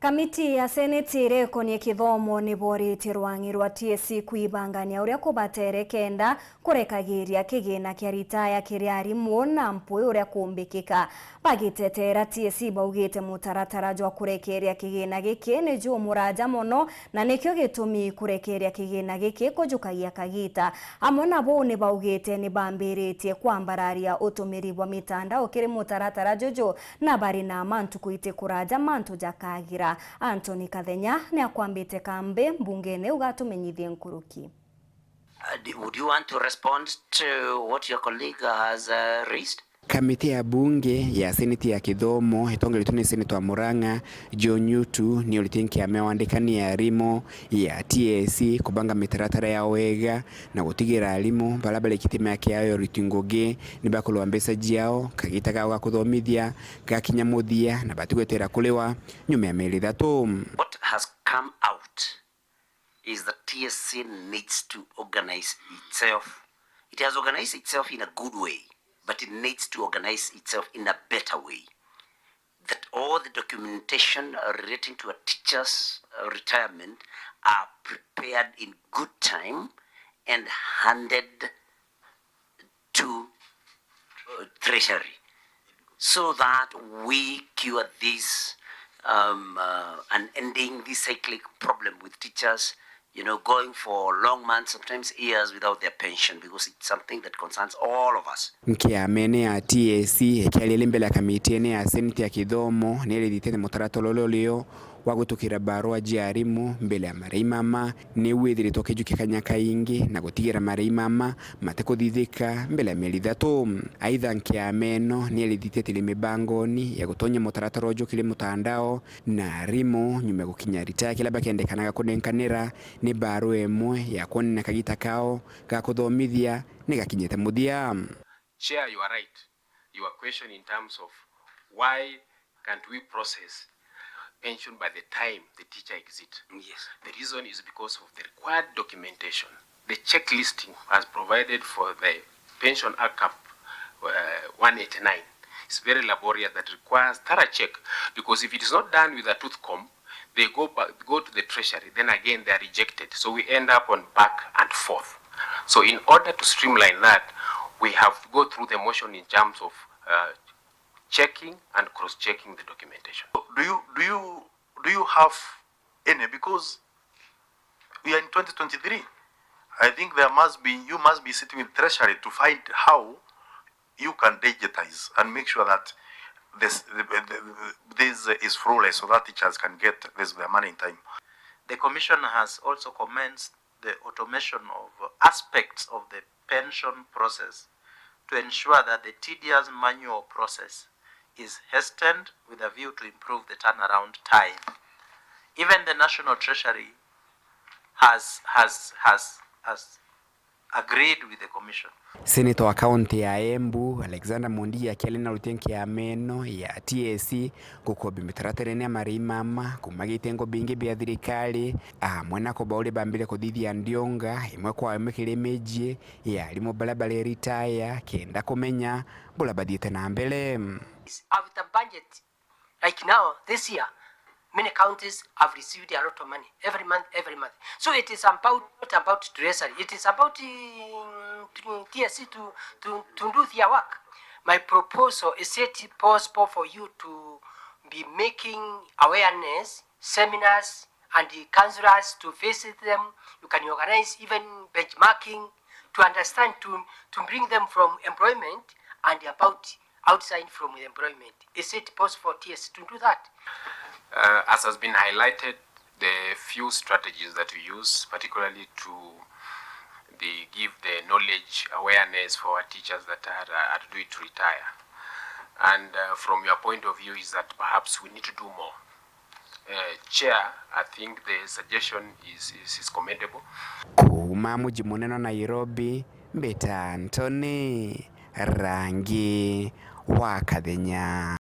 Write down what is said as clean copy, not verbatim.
Kamiti ya SENITI irekonie kithomo ni borite rwangi rwa TSC kuibangania uria kubatere kenda kurekagiria KIGIINA kia RITAYA kiria Arimu na MPUI uria kumbikika. Bagitetera TSC baugite mutaratara jwa kurekeria KIGIINA giki ni juu muraja mono na nikyo gitumi kurekeria KIGIINA giki kujukagia kagita. Amona bo ni baugite ni bambiritie kwambararia utumiri wa mitandao kiri mutaratara jojo na bari na mantu kuite kuraja mantu jakagira. Anthony Kathenya ni akwambite kambe mbungene ugatumenyithie nkuruki. Would you want to respond to what your colleague has raised? Kamiti ya bunge ya SENITI ya kithomo itongeretwo ni Senator Murang'a John Yutu ni ulitinki amewandikani ya Arimu ya TSC kubanga mitaratara ya wega na gutigira Arimu balabale kitima ya KIAO ritingoge ni bakolwa mbesa jiao kagita ga kuthomithia gakinya muthia na batigwetera kulewa nyume ya meri thatu. What has come out is that TSC needs to organize itself. It has organized itself in a good way, but it needs to organize itself in a better way. That all the documentation relating to a teacher's retirement are prepared in good time and handed to Treasury, so that we cure this and ending this cyclic problem with teachers, you know, going for long months, sometimes years without their pension, because it's something that concerns all of us. Nkiamene ya TSC kialele mbele ya kamiti ya SENITI ya kithomo nile ditete mutaratara leo wagutukira barua jia Arimu mbele ya marei mama ni wethire tokejuke kanyaka ingi na gutigira marei mama matekuthithika mbele ya meri thatu. Aidha nkiameno nile ditete limebangoni ya gutonya mutaratara ojo kile mutandao na Arimu nyume gukinya RITAYA kila bakendekanaga kunenkanira ni barua emwe ya kuonena kagita kao ga kuthomithia ni gakinyete muthia. Chair, you are right. Your question in terms of why can't we process pension by the time the teacher exits? Yes. The reason is because of the required documentation. The checklisting as provided for the Pension Act 189 is very laborious, that requires thorough check, because if it is not done with a tooth comb, they go to the Treasury, then again they are rejected. So we end up on back and forth. So in order to streamline that, we have to go through the motion in terms of checking and cross-checking the documentation. Do you have any? Because we are in 2023. I think you must be sitting with Treasury to find how you can digitize and make sure that this is flawless, so that teachers can get their money in time. The Commission has also commenced the automation of aspects of the pension process to ensure that the tedious manual process is hastened with a view to improve the turnaround time. Even the National Treasury has agreed with the Commission. Senator wa kaunti ya Embu Alexander Mundi akialina rutenki ya meno ya TSC gukobi mitaratara ya marei mama kumagitengo bingi bya thirikari mwena ko baule bambile kuthithia ndionga imwe kwa mekiremeje ya Arimu balabale RITAYA kenda kumenya bula badite na mbele. With the budget like now this year, many counties have received a lot of money every month. So it is not about treasury. It is about TSC to do their work. My proposal is it possible for you to be making awareness seminars and the councillors to visit them. You can organize even benchmarking to understand, to bring them from employment and about outside from employment. Is it possible for TSC to do that? As has been highlighted, the few strategies that we use, particularly to give the knowledge awareness for our teachers that are due to retire. And from your point of view is that perhaps we need to do more. Chair, I think the suggestion is commendable. Kuma muji munene Nairobi, Mbeta Anthony Rangi wa Kathenya.